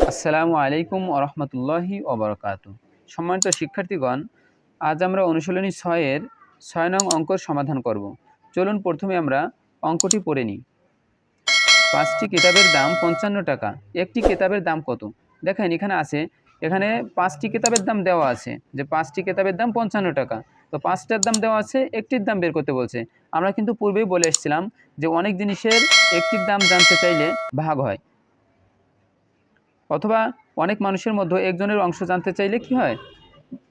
আসসালামু আলাইকুম ওরহমতুল্লাহি ওবরাকাতু। সম্মানিত শিক্ষার্থীগণ, আজ আমরা অনুশীলনী 6-এর 6 নং অঙ্কর সমাধান করব। চলুন প্রথমে আমরা অঙ্কটি পড়ে নিই। 5টি কিতাবের দাম 55 টাকা। একটি কিতাবের দাম কত? দেখেন এখানে আছে, এখানে 5টি কিতাবের দাম দেওয়া আছে যে 5টি কিতাবের দাম 55 টাকা। তো 5টার দাম দেওয়া আছে, একটির দাম বের করতে বলছে। আমরা কিন্তু পূর্বেই বলে এসেছিলাম যে অনেক জিনিসের একটির দাম জানতে চাইলে ভাগ হয়, অথবা অনেক মানুষের মধ্যে একজনের অংশ জানতে চাইলে কি হয়,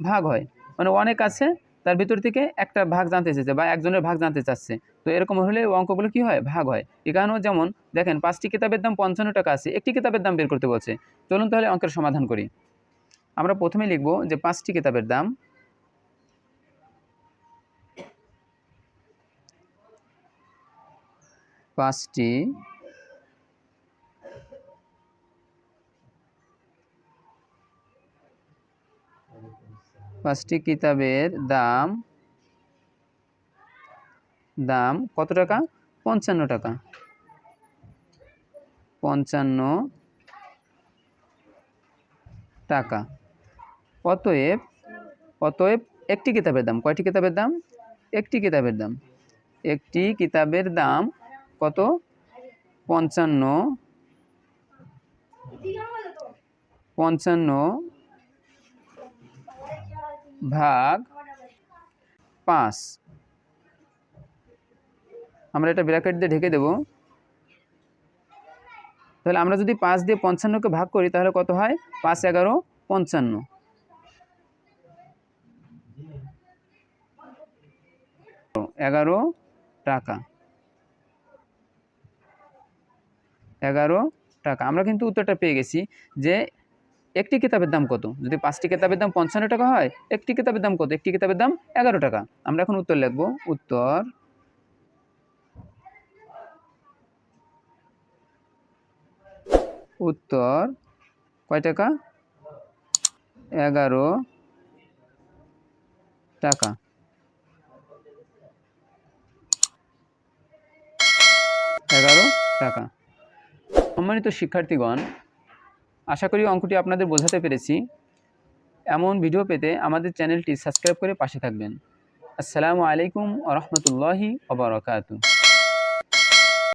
ভাগ হয়। মানে অনেক আছে, তার ভিতর থেকে একটা ভাগ জানতে চাইছে বা একজনের ভাগ জানতে চাচ্ছে, তো এরকম হলে অঙ্কগুলো কি হয়, ভাগ হয়। এখানেও যেমন দেখেন 5টি কিতাবের দাম 55 টাকা আছে, একটি কিতাবের দাম বের করতে বলছে। চলুন তাহলে অঙ্কের সমাধান করি। আমরা প্রথমে লিখব যে 5টি কিতাবের দাম, পাঁচটি কিতাবের দাম কত টাকা? 55 টাকা। 55 টাকা। অতএব একটি কিতাবের দাম, কয়টি কিতাবের দাম? একটি কিতাবের দাম। একটি কিতাবের দাম কত? 55 ভাগ 5। আমরা এটা ব্র্যাকেট দিয়ে ঢেকে দেব। তাহলে আমরা যদি 5 দিয়ে 55কে ভাগ করি তাহলে কত হয়? 5 11 55। 11 টাকা। 11 টাকা। আমরা কিন্তু উত্তরটা পেয়ে গেছি যে একটি কিতাবের দাম কত। যদি 5টি কিতাবের দাম 55 টাকা হয়, একটি কিতাবের দাম কত? একটি কিতাবের দাম 11 টাকা। আমরা এখন উত্তর লিখব। উত্তর কয় টাকা? 11 টাকা। 11 টাকা। সম্মানিত শিক্ষার্থীগণ, আশা করি অঙ্কটি আপনাদের বোঝাতে পেরেছি। এমন ভিডিও পেতে আমাদের চ্যানেলটি সাবস্ক্রাইব করে পাশে থাকবেন। আসসালামু আলাইকুম ওয়া রাহমাতুল্লাহি ওয়া বারাকাতুহু।